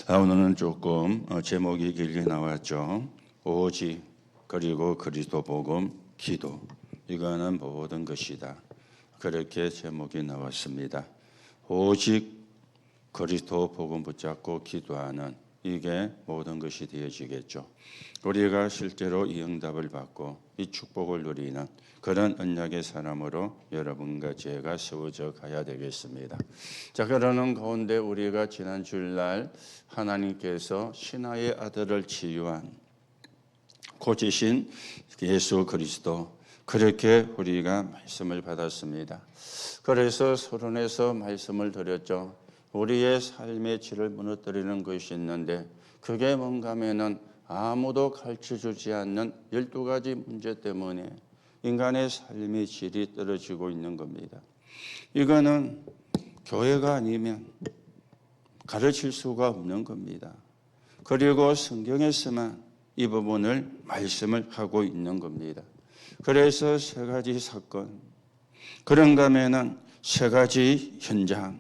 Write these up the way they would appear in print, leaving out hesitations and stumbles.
오늘은 조금 제목이 길게 나왔죠. 오직 그리고 그리스도 복음 기도, 이거는 모든 것이다. 그렇게 제목이 나왔습니다. 오직 그리스도 복음 붙잡고 기도하는, 이게 모든 것이 되어지겠죠. 우리가 실제로 이 응답을 받고 이 축복을 누리는 그런 언약의 사람으로 여러분과 제가 세워져 가야 되겠습니다. 자, 그러는 가운데 우리가 지난 주일날 하나님께서 신하의 아들을 치유한 고치신 예수 그리스도, 그렇게 우리가 말씀을 받았습니다. 그래서 서론에서 말씀을 드렸죠. 우리의 삶의 질을 무너뜨리는 것이 있는데 그게 뭔가 하면은 아무도 가르쳐주지 않는 12가지 문제 때문에 인간의 삶의 질이 떨어지고 있는 겁니다. 이거는 교회가 아니면 가르칠 수가 없는 겁니다. 그리고 성경에서만 이 부분을 말씀을 하고 있는 겁니다. 그래서 3가지 사건, 그런가 하면은 3가지 현장,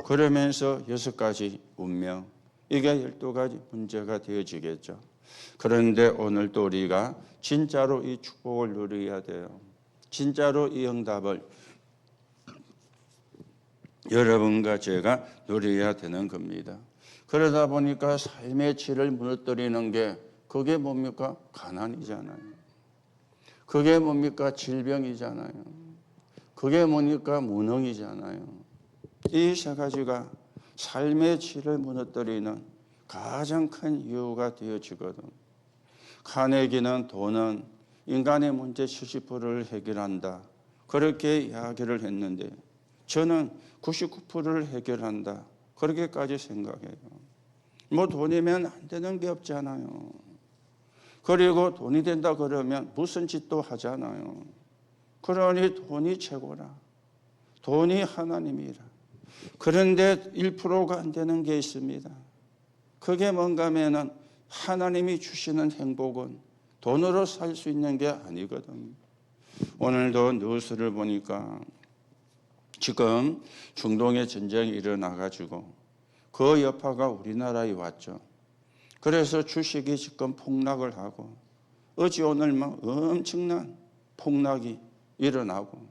그러면서 6가지 운명, 이게 12가지 문제가 되어지겠죠. 그런데 오늘도 우리가 진짜로 이 축복을 누려야 돼요. 진짜로 이 응답을 여러분과 제가 누려야 되는 겁니다. 그러다 보니까 삶의 질을 무너뜨리는 게 그게 뭡니까? 가난이잖아요. 그게 뭡니까? 질병이잖아요. 그게 뭡니까? 무능이잖아요. 이 3가지가 삶의 질을 무너뜨리는 가장 큰 이유가 되어지거든. 카네기는 돈은 인간의 문제 70%를 해결한다, 그렇게 이야기를 했는데 저는 99%를 해결한다, 그렇게까지 생각해요. 뭐 돈이면 안 되는 게 없잖아요. 그리고 돈이 된다 그러면 무슨 짓도 하잖아요. 그러니 돈이 최고라, 돈이 하나님이라. 그런데 1%가 안 되는 게 있습니다. 그게 뭔가 하면은 하나님이 주시는 행복은 돈으로 살 수 있는 게 아니거든요. 오늘도 뉴스를 보니까 지금 중동에 전쟁이 일어나가지고 그 여파가 우리나라에 왔죠. 그래서 주식이 지금 폭락을 하고 어제 오늘 막 엄청난 폭락이 일어나고,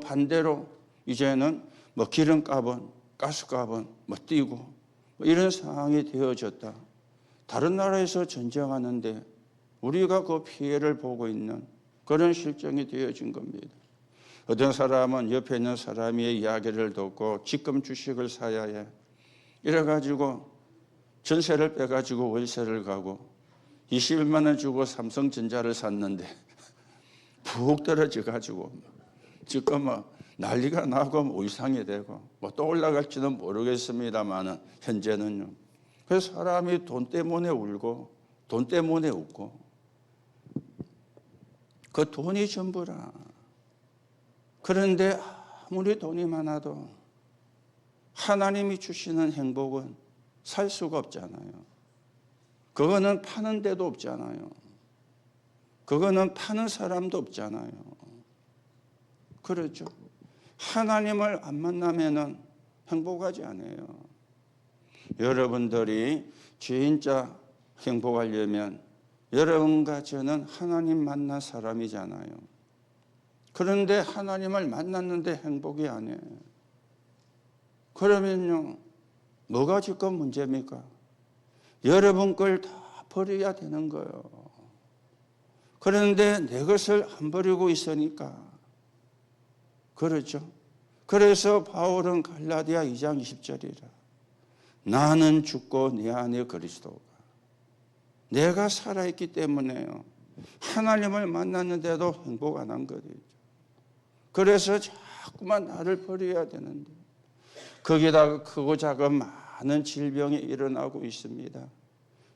반대로 이제는 기름값은, 가스값은 뛰고 이런 상황이 되어졌다. 다른 나라에서 전쟁하는데 우리가 그 피해를 보고 있는 그런 실정이 되어진 겁니다. 어떤 사람은 옆에 있는 사람의 이야기를 듣고 지금 주식을 사야 해, 이래가지고 전세를 빼가지고 월세를 가고 21만 원 주고 삼성전자를 샀는데 푹 떨어져가지고 지금 난리가 나고 이상이 되고 또 올라갈지는 모르겠습니다만 현재는요. 그래서 사람이 돈 때문에 울고 돈 때문에 웃고, 그 돈이 전부라. 그런데 아무리 돈이 많아도 하나님이 주시는 행복은 살 수가 없잖아요. 그거는 파는 데도 없잖아요. 그거는 파는 사람도 없잖아요. 그렇죠. 하나님을 안 만나면은 행복하지 않아요. 여러분들이 진짜 행복하려면 여러분과 저는 하나님 만난 사람이잖아요. 그런데 하나님을 만났는데 행복이 안 해. 그러면요, 뭐가 지금 문제입니까? 여러분 걸 다 버려야 되는 거예요. 그런데 내 것을 안 버리고 있으니까. 그렇죠. 그래서 바울은 갈라디아 2장 20절이라. 나는 죽고 내 안에 그리스도가. 내가 살아있기 때문에요. 하나님을 만났는데도 행복 안 한 거죠. 그래서 자꾸만 나를 버려야 되는데 거기다가 크고 작은 많은 질병이 일어나고 있습니다.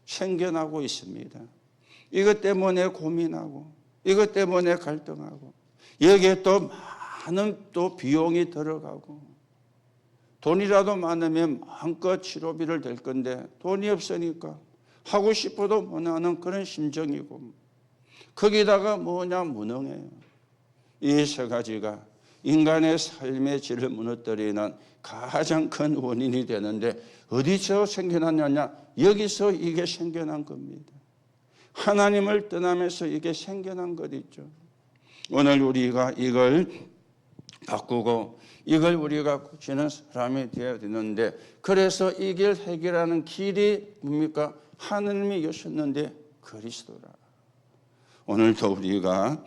생겨나고 있습니다. 이것 때문에 고민하고 이것 때문에 갈등하고 여기에 또 많은 또 비용이 들어가고, 돈이라도 많으면 마음껏 치료비를 댈 건데 돈이 없으니까 하고 싶어도 못하는 그런 심정이고, 거기다가 뭐냐, 무능해요. 이 3가지가 인간의 삶의 질을 무너뜨리는 가장 큰 원인이 되는데 어디서 생겨났느냐? 여기서 이게 생겨난 겁니다. 하나님을 떠나면서 이게 생겨난 것이죠. 오늘 우리가 이걸 바꾸고 이걸 우리가 고치는 사람이 되어야 되는데, 그래서 이 길 해결하는 길이 뭡니까? 하느님이 여셨는데 그리스도라. 오늘도 우리가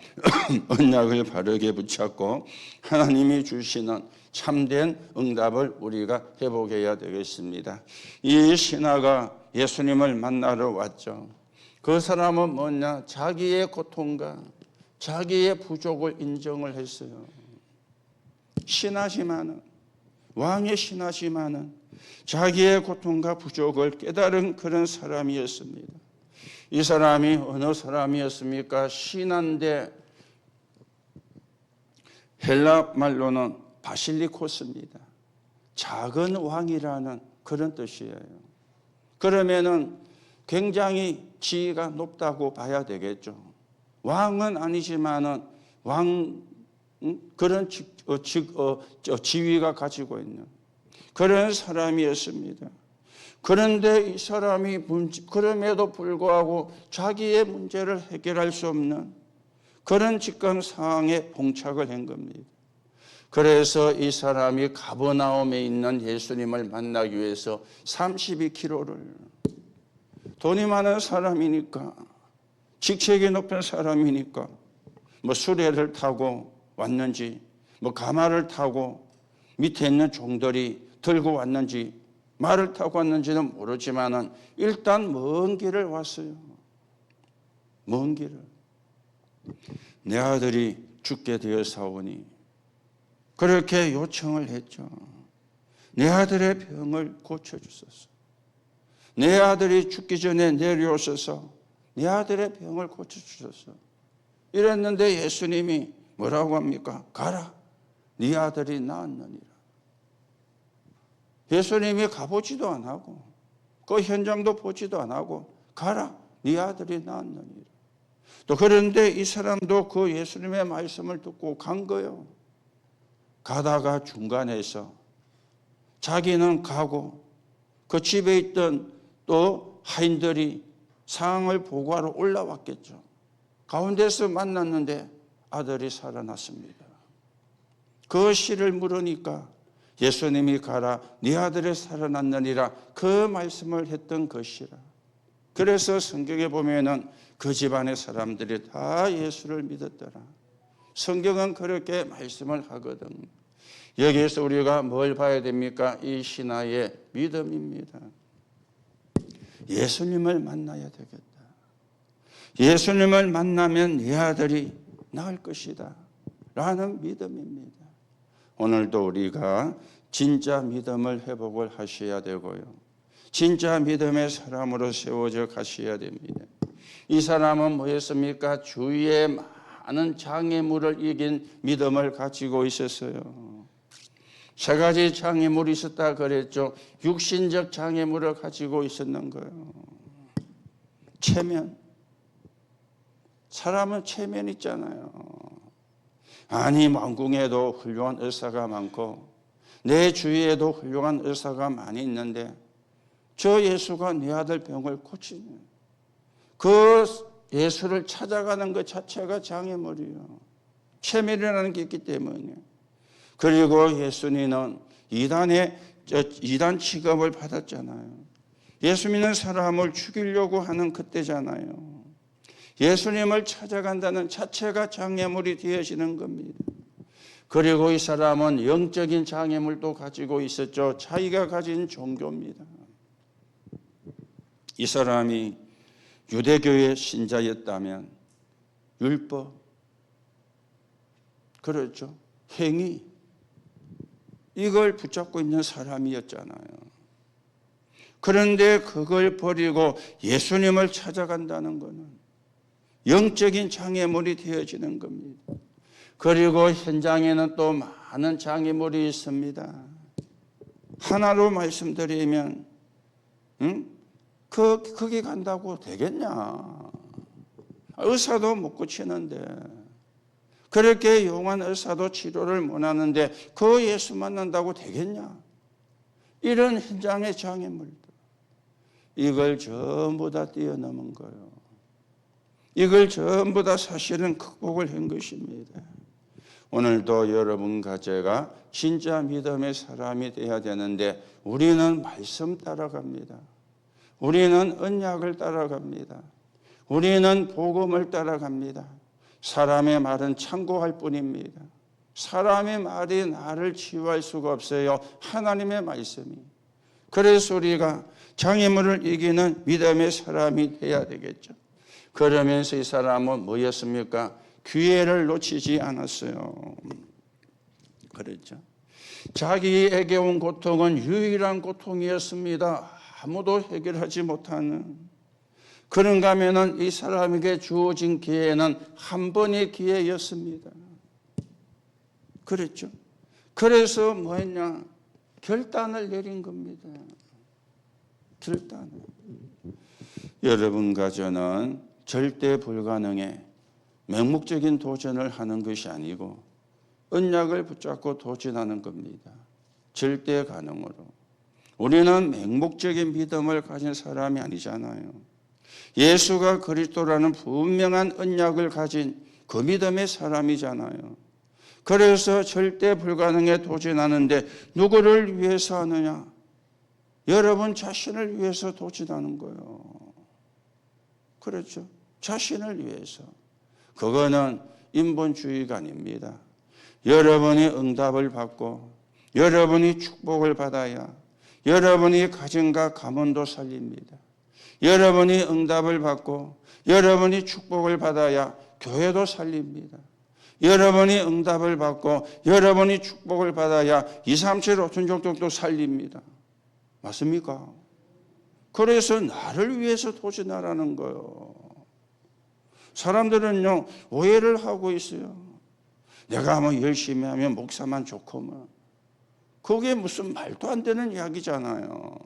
언약을 바르게 붙잡고 하나님이 주시는 참된 응답을 우리가 회복해야 되겠습니다. 이 신하가 예수님을 만나러 왔죠. 그 사람은 뭐냐? 자기의 고통과 자기의 부족을 인정을 했어요. 신하지만은, 왕의 신하지만은 자기의 고통과 부족을 깨달은 그런 사람이었습니다. 이 사람이 어느 사람이었습니까? 신한데 헬라 말로는 바실리코스입니다. 작은 왕이라는 그런 뜻이에요. 그러면은 굉장히 지위가 높다고 봐야 되겠죠. 왕은 아니지만은 그런 지위가 가지고 있는 그런 사람이었습니다. 그런데 이 사람이 그럼에도 불구하고 자기의 문제를 해결할 수 없는 그런 직감 상황에 봉착을 한 겁니다. 그래서 이 사람이 가버나움에 있는 예수님을 만나기 위해서 32km를, 돈이 많은 사람이니까, 직책이 높은 사람이니까 뭐 수레를 타고 왔는지, 뭐 가마를 타고 밑에 있는 종들이 들고 왔는지, 말을 타고 왔는지는 모르지만은 일단 먼 길을 왔어요. 먼 길을. 내 아들이 죽게 되어사오니, 그렇게 요청을 했죠. 내 아들의 병을 고쳐주소서. 내 아들이 죽기 전에 내려오셔서 내 아들의 병을 고쳐주소서. 이랬는데 예수님이 뭐라고 합니까? 가라, 네 아들이 나았느니라. 예수님이 가보지도 안 하고 그 현장도 보지도 안 하고 가라, 네 아들이 나았느니라. 또 그런데 이 사람도 그 예수님의 말씀을 듣고 간 거예요. 가다가 중간에서 자기는 가고 그 집에 있던 또 하인들이 상황을 보고하러 올라왔겠죠. 가운데서 만났는데 아들이 살아났습니다. 그 시를 물으니까 예수님이 가라, 네 아들이 살아났느니라, 그 말씀을 했던 것이라. 그래서 성경에 보면은 그 집안의 사람들이 다 예수를 믿었더라. 성경은 그렇게 말씀을 하거든. 여기에서 우리가 뭘 봐야 됩니까? 이 신하의 믿음입니다. 예수님을 만나야 되겠다. 예수님을 만나면 내 아들이 나을 것이다 라는 믿음입니다. 오늘도 우리가 진짜 믿음을 회복을 하셔야 되고요, 진짜 믿음의 사람으로 세워져 가셔야 됩니다. 이 사람은 뭐였습니까? 주위에 많은 장애물을 이긴 믿음을 가지고 있었어요. 세 가지 장애물이 있었다 그랬죠. 육신적 장애물을 가지고 있었는 거예요. 체면. 사람은 체면 있잖아요. 아니, 왕궁에도 훌륭한 의사가 많고 내 주위에도 훌륭한 의사가 많이 있는데 저 예수가 내 아들 병을 고치네. 그 예수를 찾아가는 것 자체가 장애물이에요. 체면이라는 게 있기 때문에. 그리고 예수님은 이단 취급을 받았잖아요. 예수 믿는 사람을 죽이려고 하는 그때잖아요. 예수님을 찾아간다는 자체가 장애물이 되어지는 겁니다. 그리고 이 사람은 영적인 장애물도 가지고 있었죠. 자기가 가진 종교입니다. 이 사람이 유대교의 신자였다면 율법, 그렇죠, 행위, 이걸 붙잡고 있는 사람이었잖아요. 그런데 그걸 버리고 예수님을 찾아간다는 것은 영적인 장애물이 되어지는 겁니다. 그리고 현장에는 또 많은 장애물이 있습니다. 하나로 말씀드리면 거기 간다고 되겠냐? 의사도 못 고치는데, 그렇게 용한 의사도 치료를 못 하는데 그 예수 만난다고 되겠냐? 이런 현장의 장애물들, 이걸 전부 다 뛰어넘은 거예요. 이걸 전부 다 사실은 극복을 한 것입니다. 오늘도 여러분과 제가 진짜 믿음의 사람이 되어야 되는데 우리는 말씀 따라갑니다. 우리는 언약을 따라갑니다. 우리는 복음을 따라갑니다. 사람의 말은 참고할 뿐입니다. 사람의 말이 나를 치유할 수가 없어요. 하나님의 말씀이. 그래서 우리가 장애물을 이기는 믿음의 사람이 되어야 되겠죠. 그러면서 이 사람은 뭐였습니까? 기회를 놓치지 않았어요. 그랬죠. 자기에게 온 고통은 유일한 고통이었습니다. 아무도 해결하지 못하는. 그런가 하면은 이 사람에게 주어진 기회는 한 번의 기회였습니다. 그랬죠. 그래서 뭐 했냐? 결단을 내린 겁니다. 결단을. 여러분과 저는 절대 불가능에 맹목적인 도전을 하는 것이 아니고 언약을 붙잡고 도전하는 겁니다. 절대 가능으로. 우리는 맹목적인 믿음을 가진 사람이 아니잖아요. 예수가 그리스도라는 분명한 언약을 가진 그 믿음의 사람이잖아요. 그래서 절대 불가능에 도전하는데 누구를 위해서 하느냐? 여러분 자신을 위해서 도전하는 거예요. 그렇죠? 자신을 위해서. 그거는 인본주의가 아닙니다. 여러분이 응답을 받고 여러분이 축복을 받아야 여러분이 가정과 가문도 살립니다. 여러분이 응답을 받고 여러분이 축복을 받아야 교회도 살립니다. 여러분이 응답을 받고 여러분이 축복을 받아야 2, 3, 7, 5천 족속도 살립니다. 맞습니까? 그래서 나를 위해서 도전하라는 거예요. 사람들은요 오해를 하고 있어요. 내가 뭐 열심히 하면 목사만 좋고 뭐 그게 무슨 말도 안 되는 이야기잖아요.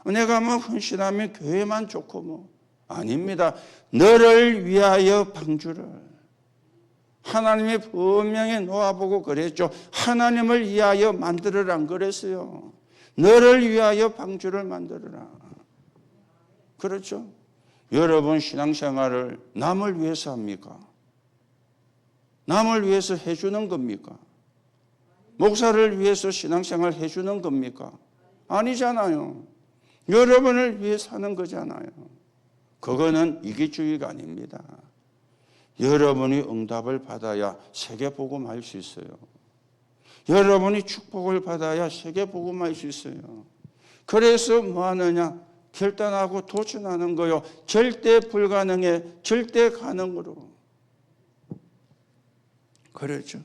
내가 뭐 헌신하면 교회만 좋고 뭐 아닙니다. 너를 위하여 방주를 하나님이 분명히 놓아보고 그랬죠. 하나님을 위하여 만들으란 그랬어요. 너를 위하여 방주를 만들어라. 그렇죠? 여러분 신앙생활을 남을 위해서 합니까? 남을 위해서 해주는 겁니까? 목사를 위해서 신앙생활 해주는 겁니까? 아니잖아요. 여러분을 위해서 하는 거잖아요. 그거는 이기주의가 아닙니다. 여러분이 응답을 받아야 세계복음할 수 있어요. 여러분이 축복을 받아야 세계복음할 수 있어요. 그래서 뭐 하느냐? 결단하고 도전하는 거요. 절대 불가능에 절대 가능으로. 그렇죠.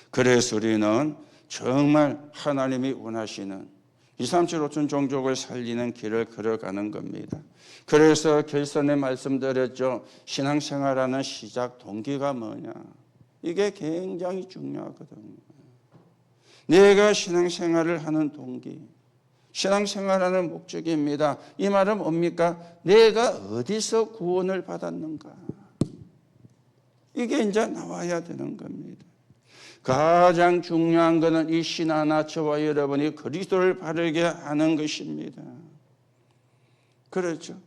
그래서 우리는 정말 하나님이 원하시는 2, 3, 7, 5천 종족을 살리는 길을 걸어가는 겁니다. 그래서 결선에 말씀드렸죠. 신앙생활하는 시작 동기가 뭐냐. 이게 굉장히 중요하거든요. 내가 신앙생활을 하는 동기, 신앙생활하는 목적입니다. 이 말은 뭡니까? 내가 어디서 구원을 받았는가. 이게 이제 나와야 되는 겁니다. 가장 중요한 것은 이 신하나 저와 여러분이 그리스도를 바르게 하는 것입니다. 그렇죠.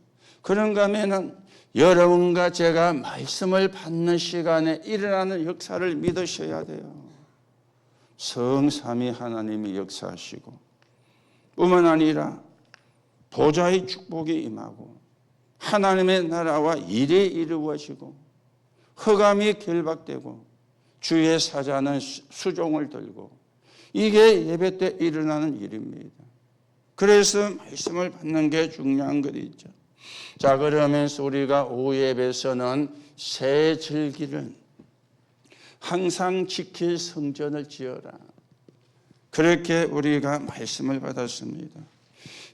그런가 하면은 여러분과 제가 말씀을 받는 시간에 일어나는 역사를 믿으셔야 돼요. 성삼위 하나님이 역사하시고 뿐만 아니라 보좌의 축복이 임하고 하나님의 나라와 일이 이루어지고 흑암이 결박되고 주의 사자는 수종을 들고 이게 예배 때 일어나는 일입니다. 그래서 말씀을 받는 게 중요한 것이죠. 자, 그러면서 우리가 오후 예배에서는 새 절기를 항상 지킬 성전을 지어라. 그렇게 우리가 말씀을 받았습니다.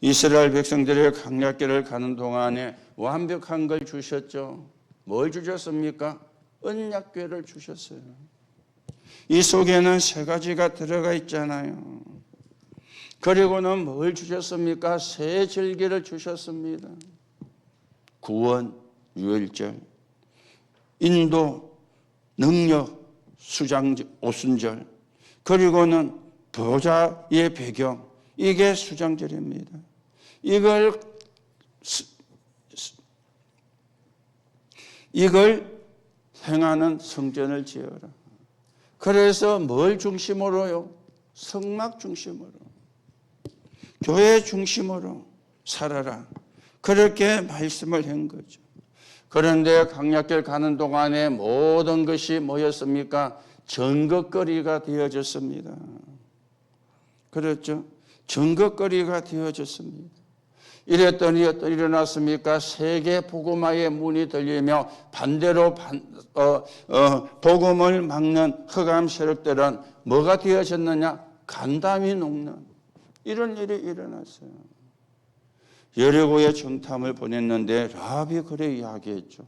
이스라엘 백성들의 광야길을 가는 동안에 완벽한 걸 주셨죠. 뭘 주셨습니까? 언약궤를 주셨어요. 이 속에는 세 가지가 들어가 있잖아요. 그리고는 뭘 주셨습니까? 새 절기를 주셨습니다. 구원, 유월절, 인도, 능력, 수장, 오순절, 그리고는 보좌의 배경, 이게 수장절입니다. 이걸 행하는 성전을 지어라. 그래서 뭘 중심으로요? 성막 중심으로, 교회 중심으로 살아라. 그렇게 말씀을 한 거죠. 그런데 강약길 가는 동안에 모든 것이 뭐였습니까? 전극거리가 되어졌습니다. 그렇죠? 전극거리가 되어졌습니다. 이랬더니 어떤 일이 일어났습니까? 세계 복음화의 문이 들리며 반대로 복음을 막는 흑암 세력들은 뭐가 되어졌느냐? 간담이 녹는 이런 일이 일어났어요. 여리고에 정탐을 보냈는데 라합이 그래 이야기했죠.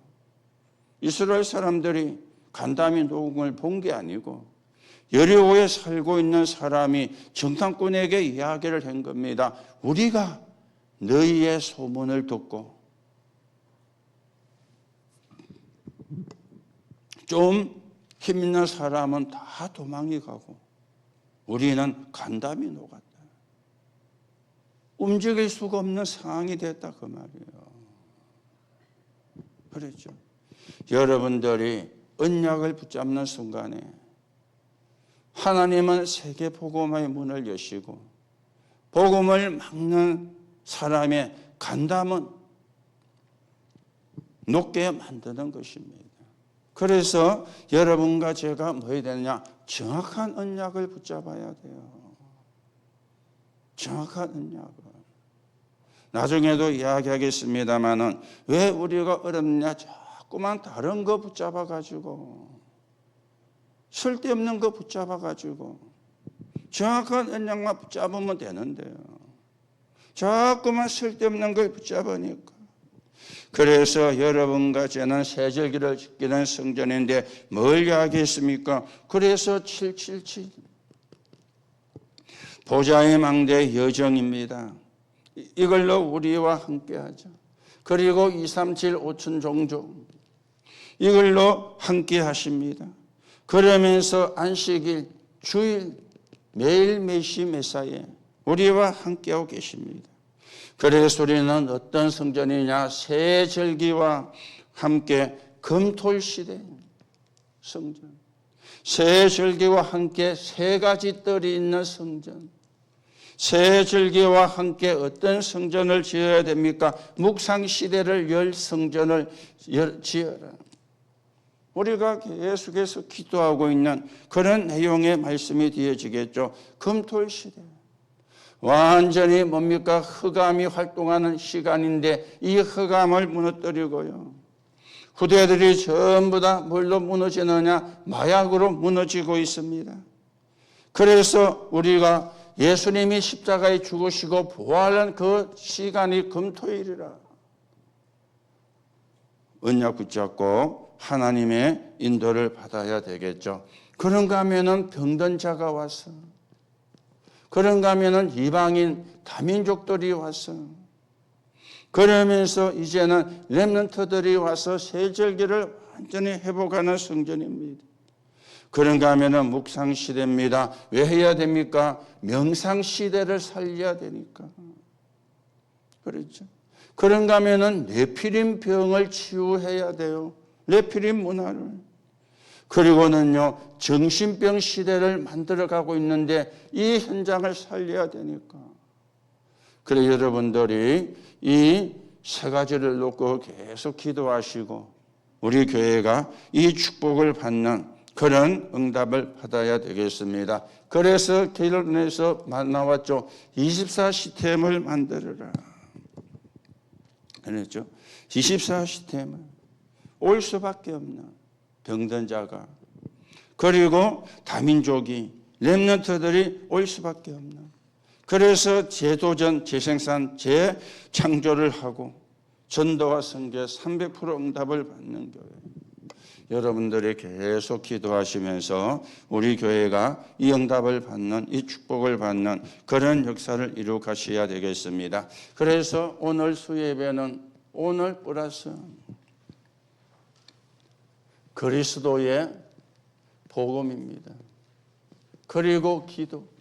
이스라엘 사람들이 간담이 녹음을 본 게 아니고 여리고에 살고 있는 사람이 정탐꾼에게 이야기를 한 겁니다. 우리가 너희의 소문을 듣고 좀 힘있는 사람은 다 도망이 가고 우리는 간담이 녹았다. 움직일 수가 없는 상황이 됐다 그 말이에요. 그렇죠. 여러분들이 언약을 붙잡는 순간에 하나님은 세계 복음의 문을 여시고 복음을 막는 사람의 간담은 녹게 만드는 것입니다. 그래서 여러분과 제가 뭐 해야 되느냐? 정확한 언약을 붙잡아야 돼요. 정확한 언약을. 나중에도 이야기하겠습니다만은 왜 우리가 어렵냐? 자꾸만 다른 거 붙잡아가지고 쓸데없는 거 붙잡아가지고 정확한 언약만 붙잡으면 되는데요. 자꾸만 쓸데없는 걸 붙잡으니까. 그래서 여러분과 저는 세절기를 지키는 성전인데 뭘 이야기했습니까? 그래서 777 보좌의 망대 여정입니다. 이걸로 우리와 함께하죠. 그리고 237 5천 종족 이걸로 함께 하십니다. 그러면서 안식일, 주일, 매일 매시 매사에 우리와 함께하고 계십니다. 그래서 우리는 어떤 성전이냐? 새 절기와 함께 금토일 시대 성전. 새 절기와 함께 세 가지 뜰이 있는 성전. 새 절기와 함께 어떤 성전을 지어야 됩니까? 묵상 시대를 열 성전을 지어라. 우리가 계속해서 기도하고 있는 그런 내용의 말씀이 되어지겠죠. 금토일 시대. 완전히 뭡니까? 흑암이 활동하는 시간인데 이 흑암을 무너뜨리고요. 후대들이 전부 다 뭘로 무너지느냐? 마약으로 무너지고 있습니다. 그래서 우리가 예수님이 십자가에 죽으시고 부활한 그 시간이 금토일이라. 언약 붙잡고 하나님의 인도를 받아야 되겠죠. 그런가 하면은 병든 자가 와서, 그런가 하면은 이방인 다민족들이 와서, 그러면서 이제는 렘넌트들이 와서 세절기를 완전히 회복하는 성전입니다. 그런가 하면은 묵상 시대입니다. 왜 해야 됩니까? 명상 시대를 살려야 되니까. 그렇죠. 그런가 하면은 네피림 병을 치유해야 돼요. 네피림 문화를. 그리고는요, 정신병 시대를 만들어가고 있는데 이 현장을 살려야 되니까. 그래 여러분들이 이 세 가지를 놓고 계속 기도하시고 우리 교회가 이 축복을 받는 그런 응답을 받아야 되겠습니다. 그래서 결론에서 나왔죠. 24 시스템을 만들어라. 그랬죠. 24 시스템을 올 수밖에 없는 병든 자가 그리고 다민족이 렘넌트들이 올 수밖에 없는 그래서 재도전, 재생산, 재창조를 하고 전도와 선교 300% 응답을 받는 교회. 여러분들이 계속 기도하시면서 우리 교회가 이 응답을 받는, 이 축복을 받는 그런 역사를 이룩하셔야 되겠습니다. 그래서 오늘 수예배는 오늘 플러스 그리스도의 복음입니다. 그리고 기도.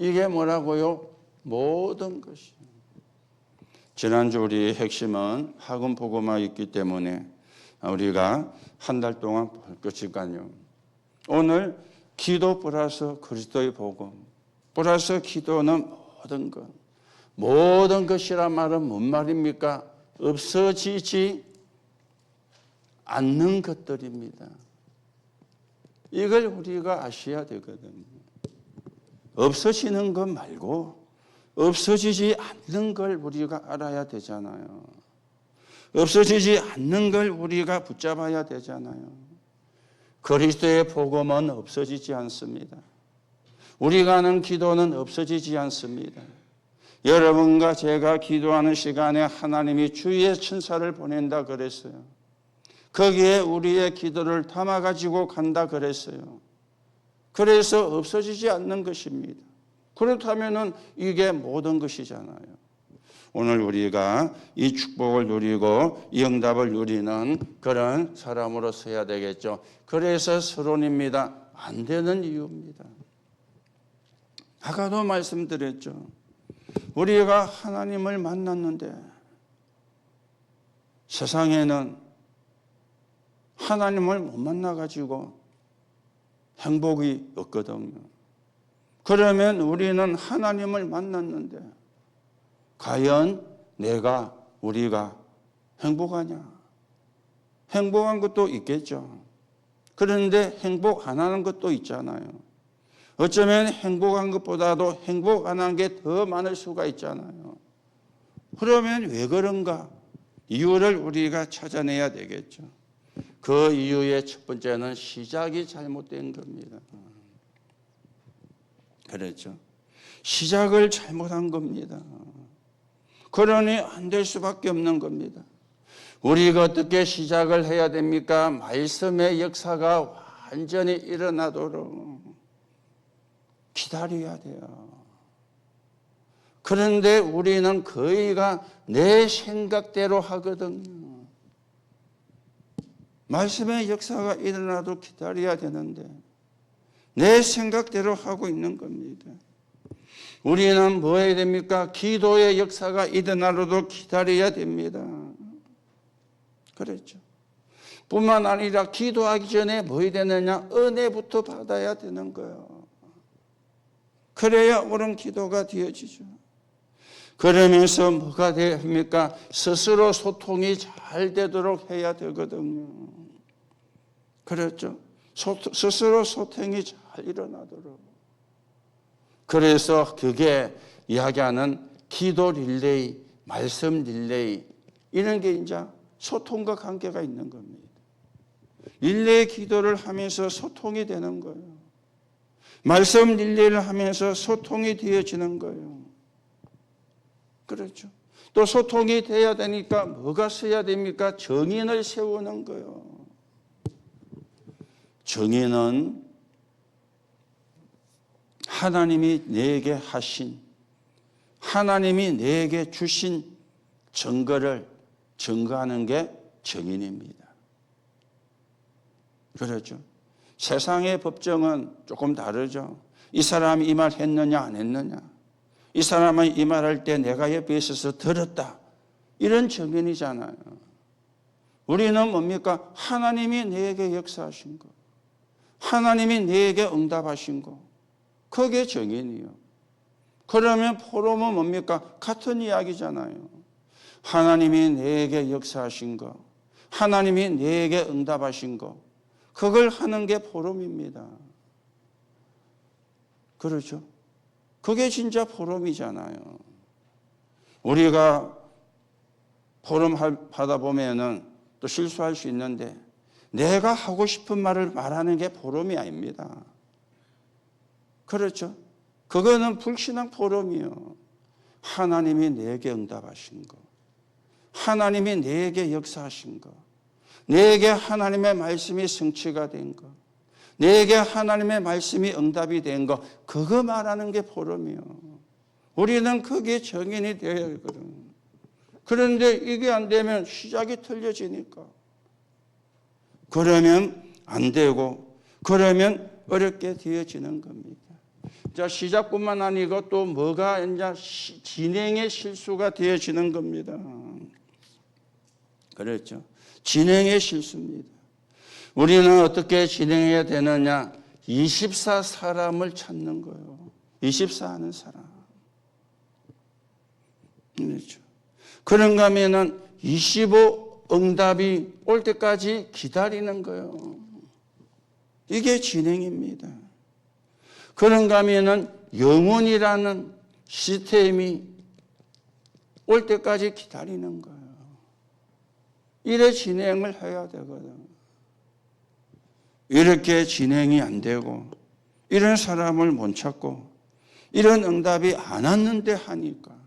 이게 뭐라고요? 모든 것이. 지난주 우리의 핵심은 학원 복음화 있기 때문에 우리가 한 달 동안 볼 것이니까요. 오늘 기도 플러스 그리스도의 복음 플러스 기도는 모든 것. 모든 것이란 말은 뭔 말입니까? 없어지지 않는 것들입니다. 이걸 우리가 아셔야 되거든요. 없어지는 것 말고 없어지지 않는 걸 우리가 알아야 되잖아요. 없어지지 않는 걸 우리가 붙잡아야 되잖아요. 그리스도의 복음은 없어지지 않습니다. 우리가 하는 기도는 없어지지 않습니다. 여러분과 제가 기도하는 시간에 하나님이 주의 천사를 보낸다 그랬어요. 거기에 우리의 기도를 담아가지고 간다 그랬어요. 그래서 없어지지 않는 것입니다. 그렇다면 이게 모든 것이잖아요. 오늘 우리가 이 축복을 누리고 이 응답을 누리는 그런 사람으로 서야 되겠죠. 그래서 서론입니다. 안 되는 이유입니다. 아까도 말씀드렸죠. 우리가 하나님을 만났는데 세상에는 하나님을 못 만나가지고 행복이 없거든요. 그러면 우리는 하나님을 만났는데 과연 우리가 행복하냐? 행복한 것도 있겠죠. 그런데 행복 안 하는 것도 있잖아요. 어쩌면 행복한 것보다도 행복 안 하는 게 더 많을 수가 있잖아요. 그러면 왜 그런가? 이유를 우리가 찾아내야 되겠죠. 그 이유의 첫 번째는 시작이 잘못된 겁니다. 그렇죠. 시작을 잘못한 겁니다. 그러니 안 될 수밖에 없는 겁니다. 우리가 어떻게 시작을 해야 됩니까? 말씀의 역사가 완전히 일어나도록 기다려야 돼요. 그런데 우리는 거의가 내 생각대로 하거든요. 말씀의 역사가 일어나도 기다려야 되는데 내 생각대로 하고 있는 겁니다. 우리는 뭐 해야 됩니까? 기도의 역사가 일어나도 기다려야 됩니다. 그렇죠. 뿐만 아니라 기도하기 전에 뭐 해야 되느냐? 은혜부터 받아야 되는 거예요. 그래야 옳은 기도가 되어지죠. 그러면서 뭐가 됩니까? 스스로 소통이 잘 되도록 해야 되거든요. 그렇죠. 스스로 소통이 잘 일어나도록. 그래서 그게 이야기하는 기도 릴레이, 말씀 릴레이 이런 게 이제 소통과 관계가 있는 겁니다. 릴레이 기도를 하면서 소통이 되는 거예요. 말씀 릴레이를 하면서 소통이 되어지는 거예요. 그렇죠. 또 소통이 돼야 되니까 뭐가 써야 됩니까? 정인을 세우는 거예요. 정인은 하나님이 내게 하신, 하나님이 내게 주신 증거를 증거하는 게 정인입니다. 그렇죠. 세상의 법정은 조금 다르죠. 이 사람이 이 말 했느냐 안 했느냐. 이 사람은 이 말할 때 내가 옆에 있어서 들었다. 이런 정인이잖아요. 우리는 뭡니까? 하나님이 내게 역사하신 거. 하나님이 내게 응답하신 거. 그게 정인이요. 그러면 포럼은 뭡니까? 같은 이야기잖아요. 하나님이 내게 역사하신 거. 하나님이 내게 응답하신 거. 그걸 하는 게 포럼입니다. 그렇죠? 그게 진짜 포럼이잖아요. 우리가 포럼 하다 보면은 또 실수할 수 있는데 내가 하고 싶은 말을 말하는 게 포럼이 아닙니다. 그렇죠? 그거는 불신앙 포럼이요. 하나님이 내게 응답하신 거. 하나님이 내게 역사하신 거. 내게 하나님의 말씀이 성취가 된 거. 내게 하나님의 말씀이 응답이 된 거. 그거 말하는 게 포럼이요. 우리는 그게 정인이 되어야 하거든요. 그런데 이게 안 되면 시작이 틀려지니까. 그러면 안 되고 그러면 어렵게 되어지는 겁니다. 자, 시작뿐만 아니고 또 뭐가 이제 진행의 실수가 되어지는 겁니다. 그렇죠. 진행의 실수입니다. 우리는 어떻게 진행해야 되느냐? 24 사람을 찾는 거예요. 24 하는 사람. 그렇죠. 그런가 하면은 25 응답이 올 때까지 기다리는 거예요. 이게 진행입니다. 그런가 하면은 영혼이라는 시스템이 올 때까지 기다리는 거예요. 이래 진행을 해야 되거든. 이렇게 진행이 안 되고 이런 사람을 못 찾고 이런 응답이 안 왔는데 하니까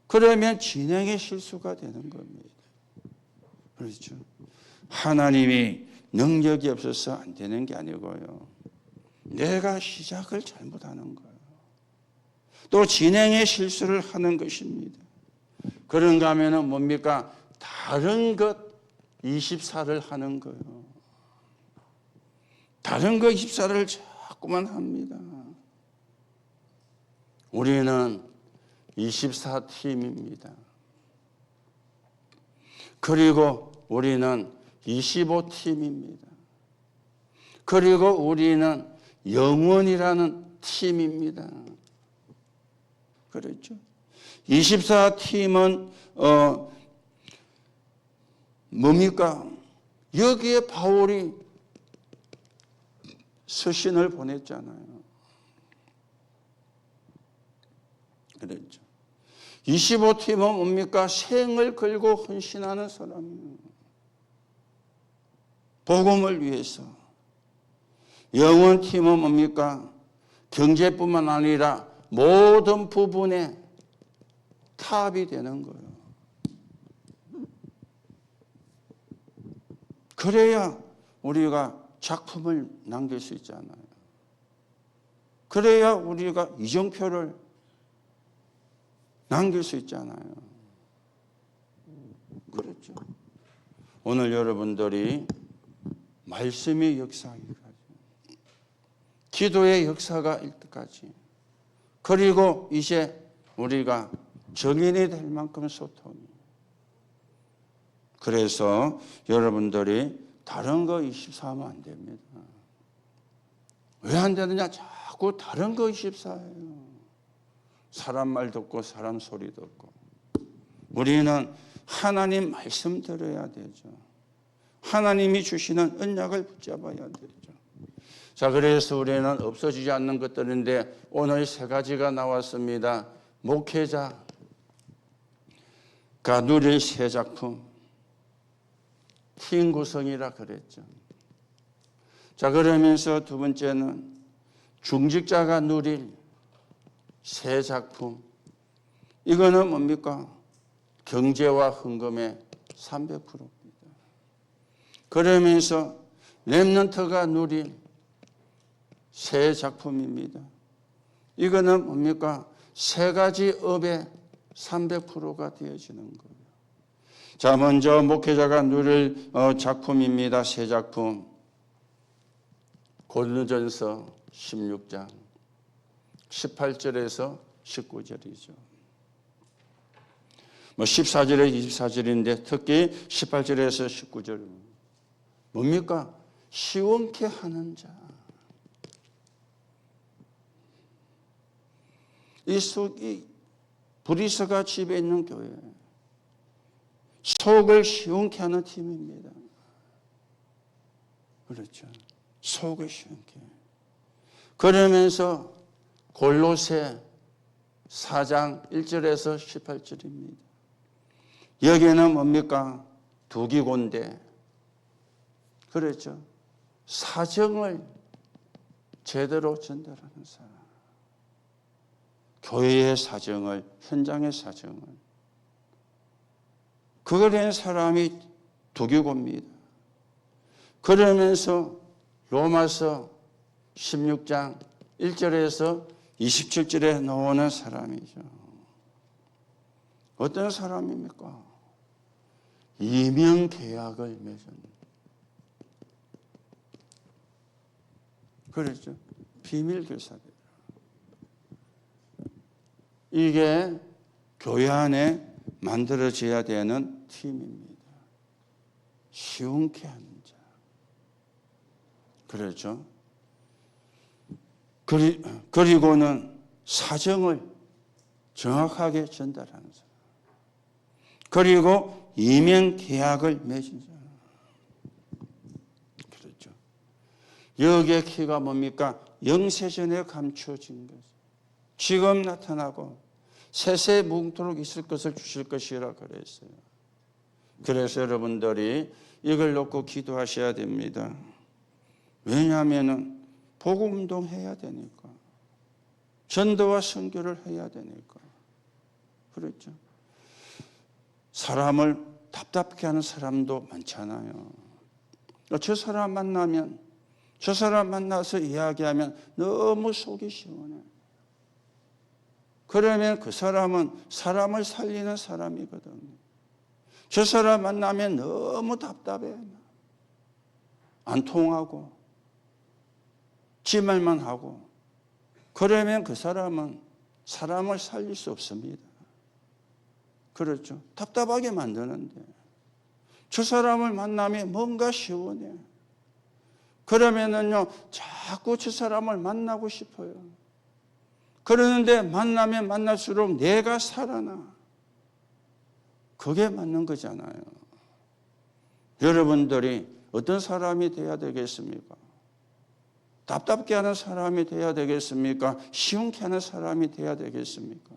그러면 진행의 실수가 되는 겁니다. 그렇죠. 하나님이 능력이 없어서 안 되는 게 아니고요. 내가 시작을 잘못하는 거예요. 또 진행의 실수를 하는 것입니다. 그런가 하면은 뭡니까? 다른 것 24를 하는 거예요. 다른 거 24를 자꾸만 합니다. 우리는 24팀입니다. 그리고 우리는 25팀입니다. 그리고 우리는 영원이라는 팀입니다. 그렇죠? 24팀은 뭡니까? 여기에 바울이 서신을 보냈잖아요. 그렇죠. 25팀은 뭡니까? 생을 걸고 헌신하는 사람이에요. 복음을 위해서. 영원팀은 뭡니까? 경제뿐만 아니라 모든 부분에 탑이 되는 거예요. 그래야 우리가 작품을 남길 수 있잖아요. 그래야 우리가 이정표를 남길 수 있잖아요. 그렇죠. 오늘 여러분들이 말씀의 역사하기까지, 기도의 역사가 일 때까지, 그리고 이제 우리가 정인이 될 만큼 소통이. 그래서 여러분들이 다른 거 24하면 안 됩니다. 왜 안 되느냐? 자꾸 다른 거 24예요. 사람 말 듣고 사람 소리 듣고. 우리는 하나님 말씀 들어야 되죠. 하나님이 주시는 언약을 붙잡아야 되죠. 자, 그래서 우리는 없어지지 않는 것들인데 오늘 세 가지가 나왔습니다. 목회자가 누릴 새 작품, 팀 구성이라 그랬죠. 자, 그러면서 두 번째는 중직자가 누릴 새 작품. 이거는 뭡니까? 경제와 헌금의 300%입니다. 그러면서 렘넌트가 누릴 새 작품입니다. 이거는 뭡니까? 세 가지 업의 300%가 되어지는 거예요. 자, 먼저 목회자가 누릴 작품입니다. 새 작품. 고린도전서 16장 18절에서 19절이죠. 14절에 24절인데 특히 18절에서 19절 뭡니까? 시원케 하는 자. 이 브리스가 집에 있는 교회, 속을 시원케 하는 팀입니다. 그렇죠. 속을 시원케. 그러면서 골로새 4장 1절에서 18절입니다. 여기에는 뭡니까? 두기곤대. 그렇죠. 사정을 제대로 전달하는 사람. 교회의 사정을, 현장의 사정을. 그걸 한 사람이 두기고입니다. 그러면서 로마서 16장 1절에서 27절에 나오는 사람이죠. 어떤 사람입니까? 이명계약을 맺은. 그렇죠. 비밀교사들. 이게 교회 안에 만들어져야 되는 팀입니다. 시원케 하는 자. 그렇죠? 그리고는 사정을 정확하게 전달하는 사람. 그리고 이면 계약을 맺은 사람. 그렇죠. 여기에 키가 뭡니까? 영세전에 감추어진 거죠. 지금 나타나고 세세 뭉토록 있을 것을 주실 것이라 그랬어요. 그래서 여러분들이 이걸 놓고 기도하셔야 됩니다. 왜냐하면 복음운동 해야 되니까. 전도와 선교를 해야 되니까. 그렇죠. 사람을 답답게 하는 사람도 많잖아요. 저 사람 만나면, 저 사람 만나서 이야기하면 너무 속이 시원해. 그러면 그 사람은 사람을 살리는 사람이거든요. 저 사람 만나면 너무 답답해. 안 통하고, 지 말만 하고. 그러면 그 사람은 사람을 살릴 수 없습니다. 그렇죠. 답답하게 만드는데. 저 사람을 만나면 뭔가 시원해. 그러면은요, 자꾸 저 사람을 만나고 싶어요. 그러는데 만나면 만날수록 내가 살아나. 그게 맞는 거잖아요. 여러분들이 어떤 사람이 돼야 되겠습니까? 답답게 하는 사람이 돼야 되겠습니까? 시원케 하는 사람이 돼야 되겠습니까?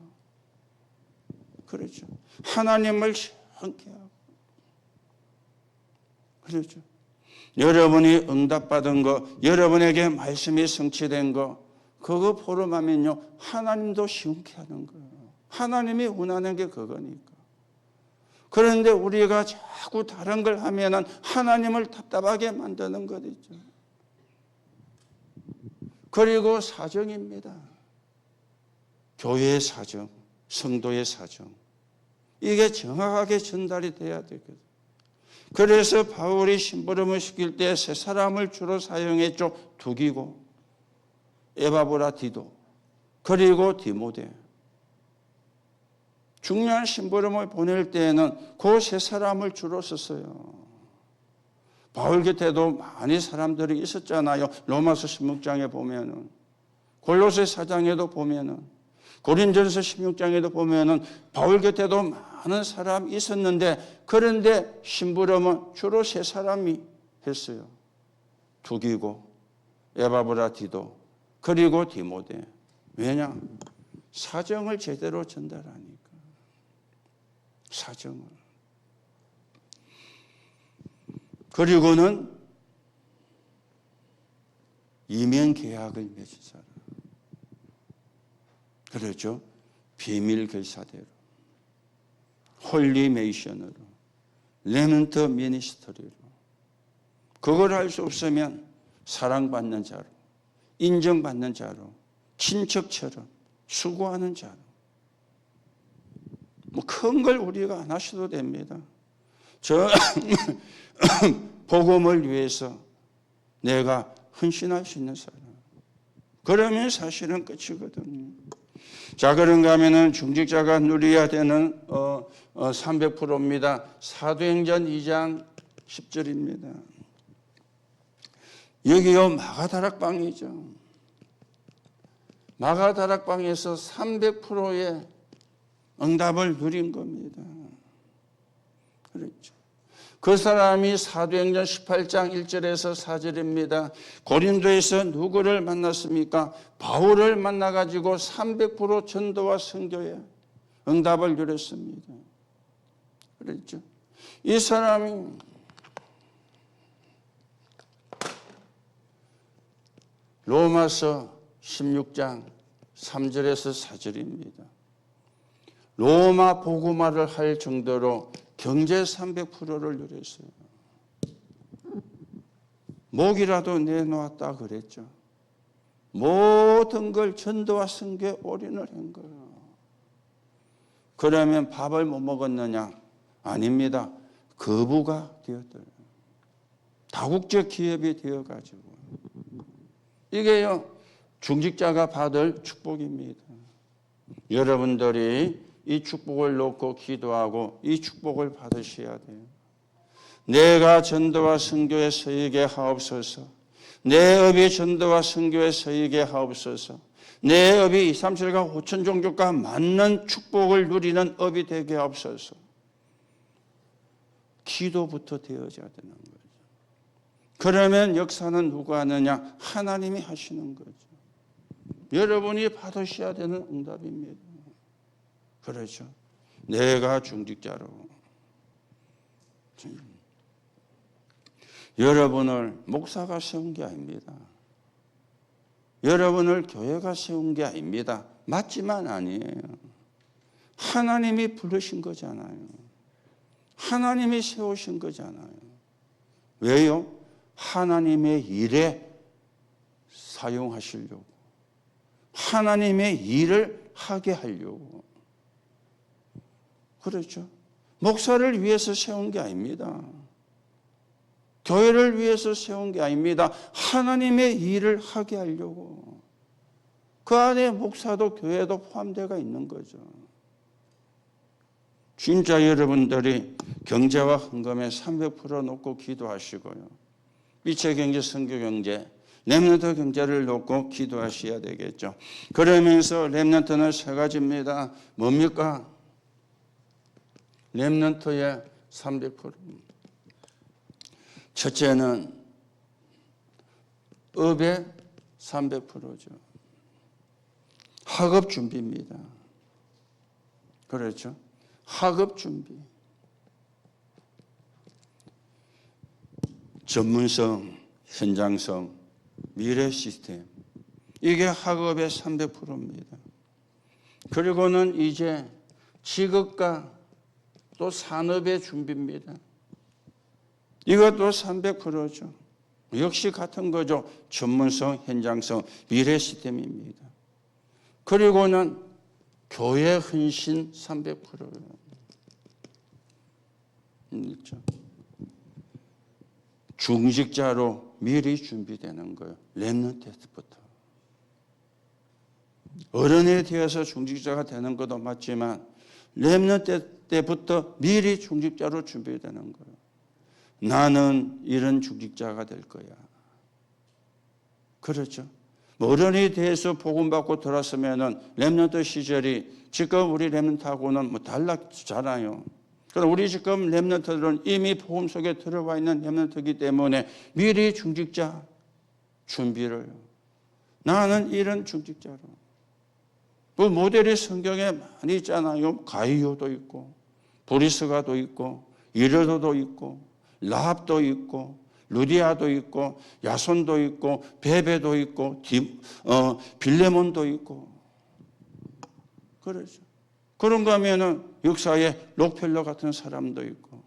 그렇죠. 하나님을 시원케 하고. 그렇죠. 여러분이 응답받은 거, 여러분에게 말씀이 성취된 거, 그거 포럼하면요, 하나님도 시원케 하는 거예요. 하나님이 원하는 게 그거니까. 그런데 우리가 자꾸 다른 걸 하면은 하나님을 답답하게 만드는 것 있죠. 그리고 사정입니다. 교회의 사정, 성도의 사정. 이게 정확하게 전달이 돼야 되거든요. 그래서 바울이 심부름을 시킬 때 세 사람을 주로 사용했죠. 두기고, 에바브라디도, 그리고 디모데. 중요한 심부름을 보낼 때에는 그 세 사람을 주로 썼어요. 바울 곁에도 많이 사람들이 있었잖아요. 로마서 16장에 보면은, 골로새 4장에도 보면은, 고린전서 16장에도 보면은 바울 곁에도 많은 사람이 있었는데, 그런데 심부름은 주로 세 사람이 했어요. 두기고, 에바브라디도, 그리고 디모데. 왜냐? 사정을 제대로 전달하니까. 사정을. 그리고는 이면 계약을 맺은 사람. 그렇죠. 비밀 결사대로, 홀리메이션으로, 레멘트 미니스터리로. 그걸 할 수 없으면 사랑받는 자로, 인정받는 자로, 친척처럼 수고하는 자로. 뭐 큰 걸 우리가 안 하셔도 됩니다. 저 복음을 위해서 내가 헌신할 수 있는 사람. 그러면 사실은 끝이거든요. 자, 그런가 하면은 중직자가 누려야 되는 300%입니다. 사도행전 2장 10절입니다. 여기요 마가다락방이죠. 마가다락방에서 300%의 응답을 누린 겁니다. 그렇죠. 그 사람이 사도행전 18장 1절에서 4절입니다. 고린도에서 누구를 만났습니까? 바울을 만나가지고 300% 전도와 선교에 응답을 누렸습니다. 그렇죠. 이 사람이 로마서 16장 3절에서 4절입니다. 로마 복음화를 할 정도로 경제 300%를 누렸어요. 목이라도 내놓았다 그랬죠. 모든 걸 전도와 선교에 올인을 한 거예요. 그러면 밥을 못 먹었느냐? 아닙니다. 거부가 되었더라. 다국적 기업이 되어가지고. 이게요, 중직자가 받을 축복입니다. 여러분들이 이 축복을 놓고 기도하고 이 축복을 받으셔야 돼요. 내가 전도와 선교에 서이게 하옵소서. 내 업이 전도와 선교에 서이게 하옵소서. 내 업이 237과 5천 종족과 맞는 축복을 누리는 업이 되게 하옵소서. 기도부터 되어져야 되는 거죠. 그러면 역사는 누가 하느냐? 하나님이 하시는 거죠. 여러분이 받으셔야 되는 응답입니다. 그렇죠. 내가 중직자로. 여러분을 목사가 세운 게 아닙니다. 여러분을 교회가 세운 게 아닙니다. 맞지만 아니에요. 하나님이 부르신 거잖아요. 하나님이 세우신 거잖아요. 왜요? 하나님의 일에 사용하시려고. 하나님의 일을 하게 하려고. 그렇죠. 목사를 위해서 세운 게 아닙니다. 교회를 위해서 세운 게 아닙니다. 하나님의 일을 하게 하려고. 그 안에 목사도 교회도 포함되어 있는 거죠. 진짜 여러분들이 경제와 헌금에 300% 놓고 기도하시고요. 빛의 경제, 선교 경제, 렘넌트 경제를 놓고 기도하셔야 되겠죠. 그러면서 렘넌트는 세 가지입니다. 뭡니까? 렘넌트의 300%. 첫째는 업의 300%죠. 학업 준비입니다. 그렇죠? 학업 준비. 전문성, 현장성, 미래 시스템. 이게 학업의 300%입니다. 그리고는 이제 직업과 또 산업의 준비입니다. 이것도 300%죠. 역시 같은 거죠. 전문성, 현장성, 미래 시스템입니다. 그리고는 교회 헌신 300%예요. 있죠. 중직자로 미리 준비되는 거예요. 렘넌트 때부터. 어른에 되어서 중직자가 되는 것도 맞지만 렘넌트 때부터 미리 중직자로 준비되는 거예요. 나는 이런 중직자가 될 거야. 그렇죠. 어른이 돼서 복음받고 들었으면은 렘넌트 시절이 지금 우리 렘넌트하고는 뭐 달랐잖아요. 그럼 우리 지금 렘넌트들은 이미 복음 속에 들어와 있는 렘넌트이기 때문에 미리 중직자 준비를. 나는 이런 중직자로. 그 모델이 성경에 많이 있잖아요. 가이오도 있고, 브리스가도 있고, 이르도도 있고, 라합도 있고, 루디아도 있고, 야손도 있고, 베베도 있고, 빌레몬도 있고. 그러죠. 그런가 하면은 역사에 록펠러 같은 사람도 있고,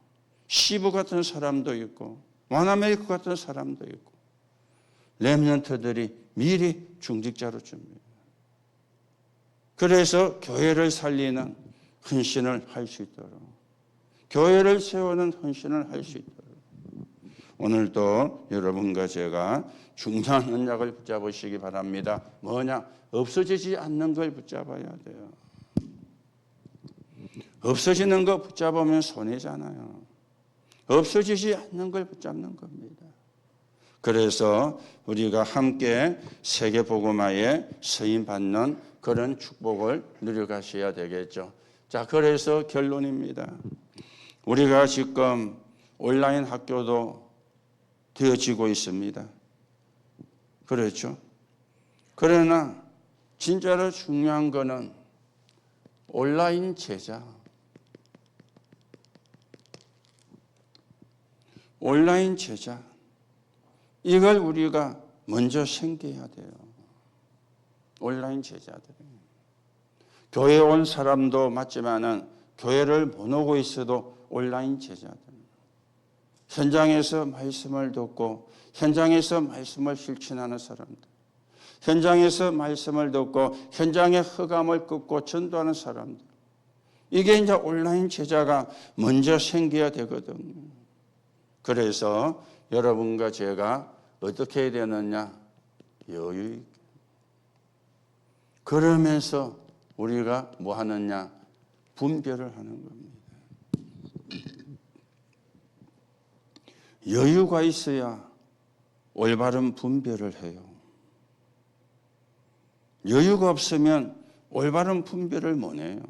시브 같은 사람도 있고, 와나메이크 같은 사람도 있고, 렘넌트들이 미리 중직자로 준비해요. 그래서 교회를 살리는 헌신을 할 수 있도록, 교회를 세우는 헌신을 할 수 있도록. 오늘도 여러분과 제가 중요한 언약을 붙잡으시기 바랍니다. 뭐냐? 없어지지 않는 걸 붙잡아야 돼요. 없어지는 거 붙잡으면 손해잖아요. 없어지지 않는 걸 붙잡는 겁니다. 그래서 우리가 함께 세계복음화에 서임받는 그런 축복을 누려가셔야 되겠죠. 자, 그래서 결론입니다. 우리가 지금 온라인 학교도 되어지고 있습니다. 그렇죠? 그러나 진짜로 중요한 거는 온라인 제자. 온라인 제자. 이걸 우리가 먼저 생겨야 돼요. 온라인 제자들. 교회에 온 사람도 맞지만은 교회를 못 오고 있어도 온라인 제자들. 현장에서 말씀을 듣고 현장에서 말씀을 실천하는 사람들. 현장에서 말씀을 듣고 현장의 흑암을 끊고 전도하는 사람들. 이게 이제 온라인 제자가 먼저 생겨야 되거든요. 그래서 여러분과 제가 어떻게 해야 되느냐? 여유 있게. 그러면서 우리가 뭐 하느냐? 분별을 하는 겁니다. 여유가 있어야 올바른 분별을 해요. 여유가 없으면 올바른 분별을 못 해요.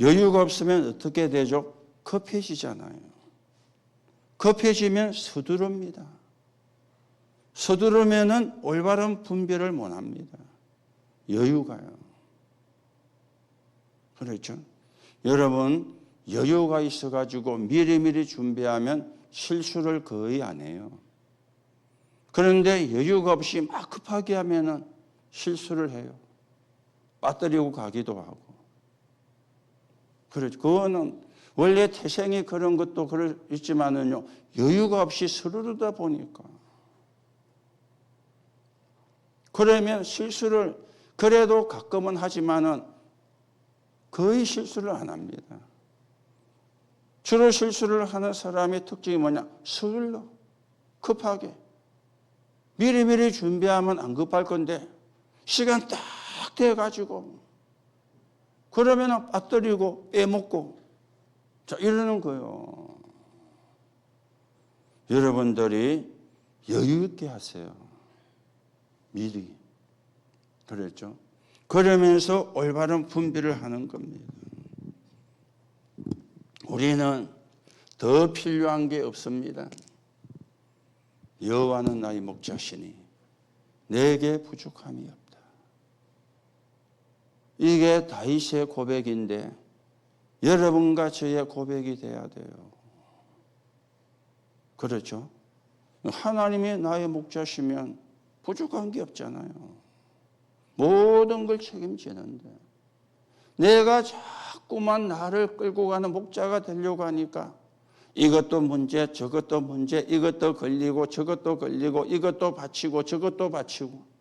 여유가 없으면 어떻게 되죠? 급해지잖아요. 급해지면 서두릅니다. 서두르면은 올바른 분별을 못 합니다. 여유가요. 그렇죠? 여러분, 여유가 있어가지고 미리미리 준비하면 실수를 거의 안 해요. 그런데 여유가 없이 막 급하게 하면은 실수를 해요. 빠뜨리고 가기도 하고. 그렇죠. 그거는 원래 태생이 그런 것도 있지만은요, 여유가 없이 서두르다 보니까. 그러면 실수를 그래도 가끔은 하지만은 거의 실수를 안 합니다. 주로 실수를 하는 사람의 특징이 뭐냐? 서둘러, 급하게. 미리미리 준비하면 안 급할 건데 시간 딱 돼가지고 그러면 빠뜨리고 빼먹고 자 이러는 거예요. 여러분들이 여유 있게 하세요. 미리. 그랬죠? 그러면서 올바른 분별을 하는 겁니다. 우리는 더 필요한 게 없습니다. 여호와는 나의 목자시니 내게 부족함이 없다. 이게 다윗의 고백인데 여러분과 저의 고백이 돼야 돼요. 그렇죠? 하나님이 나의 목자시면 부족한 게 없잖아요. 모든 걸 책임지는데 내가 자꾸만 나를 끌고 가는 목자가 되려고 하니까 이것도 문제, 저것도 문제, 이것도 걸리고 저것도 걸리고 이것도 바치고 저것도 바치고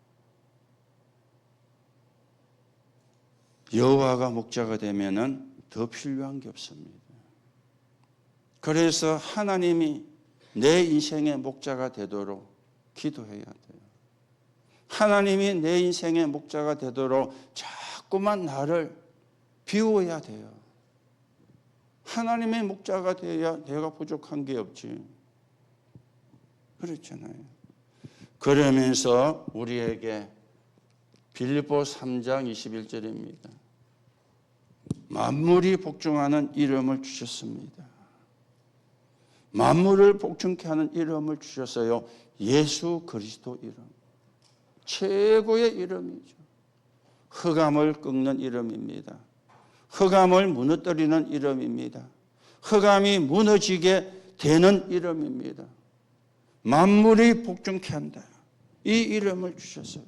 여호와가 목자가 되면은 더 필요한 게 없습니다. 그래서 하나님이 내 인생의 목자가 되도록 기도해야 돼요. 하나님이 내 인생의 목자가 되도록 자꾸만 나를 비워야 돼요. 하나님의 목자가 되어야 내가 부족한 게 없지. 그렇잖아요. 그러면서 우리에게 빌립보 3장 21절입니다. 만물이 복종하는 이름을 주셨습니다. 만물을 복종케 하는 이름을 주셨어요. 예수 그리스도 이름. 최고의 이름이죠. 흑암을 꺾는 이름입니다. 흑암을 무너뜨리는 이름입니다. 흑암이 무너지게 되는 이름입니다. 만물이 복종케 한다. 이 이름을 주셨어요.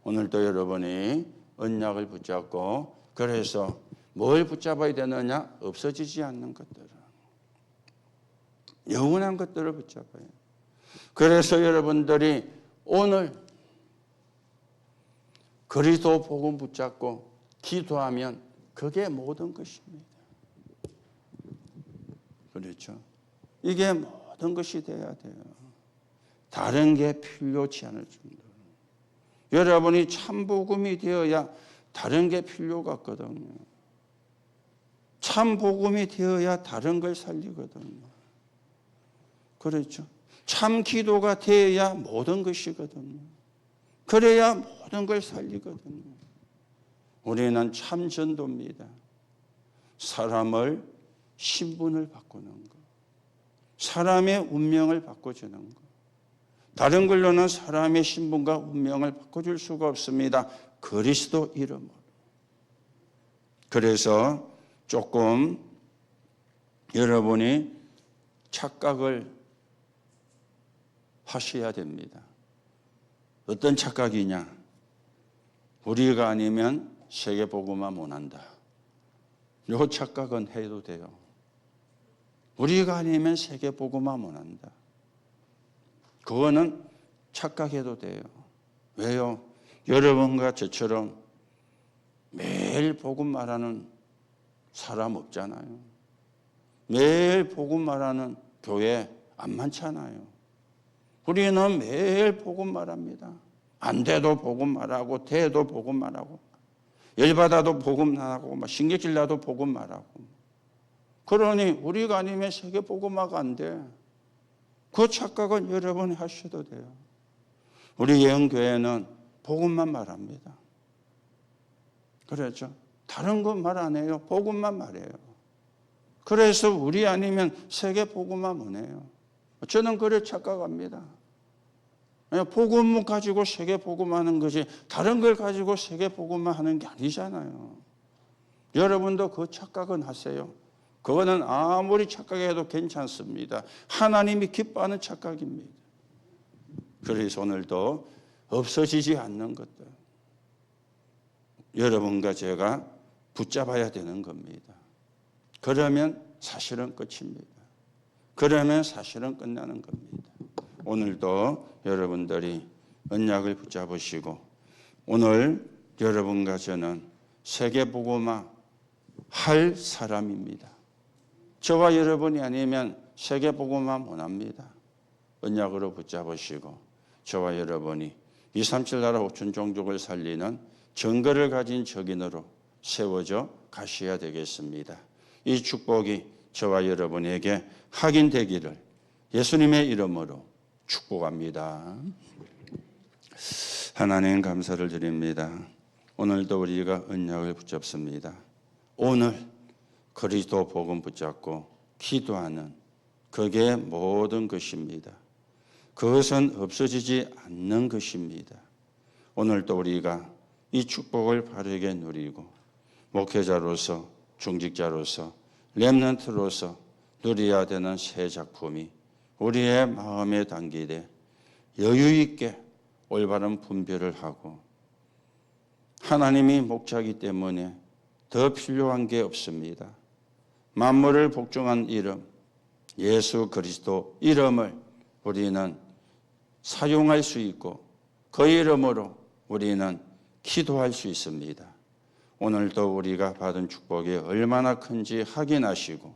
오늘도 여러분이 언약을 붙잡고 그래서 뭘 붙잡아야 되느냐? 없어지지 않는 것들을. 영원한 것들을 붙잡아요. 그래서 여러분들이 오늘 그리스도 복음 붙잡고 기도하면 그게 모든 것입니다. 그렇죠? 이게 모든 것이 돼야 돼요. 다른 게 필요치 않을 정도로. 여러분이 참 복음이 되어야 다른 게 필요가 없거든요. 참 복음이 되어야 다른 걸 살리거든요. 그렇죠? 참 기도가 되어야 모든 것이거든요. 그래야 모든 걸 살리거든요. 우리는 참 전도입니다. 사람을 신분을 바꾸는 것. 사람의 운명을 바꿔주는 것. 다른 걸로는 사람의 신분과 운명을 바꿔줄 수가 없습니다. 그리스도 이름으로. 그래서 조금 여러분이 착각을 하셔야 됩니다. 어떤 착각이냐? 우리가 아니면 세계복음화 못한다. 이 착각은 해도 돼요. 우리가 아니면 세계복음화 못한다. 그거는 착각해도 돼요. 왜요? 여러분과 저처럼 매일 복음 말하는 사람 없잖아요. 매일 복음 말하는 교회 안 많잖아요. 우리는 매일 복음 말합니다. 안 돼도 복음 말하고 돼도 복음 말하고 열받아도 복음 말하고 신경질 나도 복음 말하고. 그러니 우리가 아니면 세계 복음화가 안 돼. 그 착각은 여러분이 하셔도 돼요. 우리 예언교회는 복음만 말합니다. 그렇죠? 다른 건 말 안 해요. 복음만 말해요. 그래서 우리 아니면 세계 복음화 뭐네요. 저는 그래 착각합니다. 복음 가지고 세계 복음하는 거지 다른 걸 가지고 세계 복음화하는 게 아니잖아요. 여러분도 그 착각은 하세요. 그거는 아무리 착각해도 괜찮습니다. 하나님이 기뻐하는 착각입니다. 그래서 오늘도 없어지지 않는 것들 여러분과 제가 붙잡아야 되는 겁니다. 그러면 사실은 끝입니다. 그러면 사실은 끝나는 겁니다. 오늘도 여러분들이 언약을 붙잡으시고 오늘 여러분과 저는 세계복음화 할 사람입니다. 저와 여러분이 아니면 세계복음화 못합니다. 언약으로 붙잡으시고 저와 여러분이 237 나라 5천 종족을 살리는 증거를 가진 적인으로 세워져 가셔야 되겠습니다. 이 축복이 저와 여러분에게 확인되기를 예수님의 이름으로 축복합니다. 하나님 감사를 드립니다. 오늘도 우리가 언약을 붙잡습니다. 오늘 그리스도 복음 붙잡고 기도하는 그게 모든 것입니다. 그것은 없어지지 않는 것입니다. 오늘도 우리가 이 축복을 바르게 누리고 목회자로서 중직자로서 렘넌트로서 누려야 되는 새 작품이 우리의 마음에 담기되 여유 있게 올바른 분별을 하고 하나님이 목자이기 때문에 더 필요한 게 없습니다. 만물을 복종한 이름 예수 그리스도 이름을 우리는 사용할 수 있고 그 이름으로 우리는 기도할 수 있습니다. 오늘도 우리가 받은 축복이 얼마나 큰지 확인하시고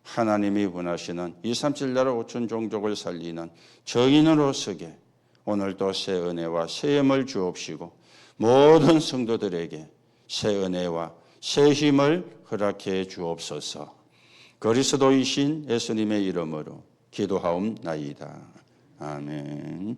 하나님이 원하시는 237 나라 5천 종족을 살리는 정인으로 서게 오늘도 새 은혜와 새 힘을 주옵시고 모든 성도들에게 새 은혜와 새 힘을 허락해 주옵소서. 그리스도이신 예수님의 이름으로 기도하옵나이다. 아멘.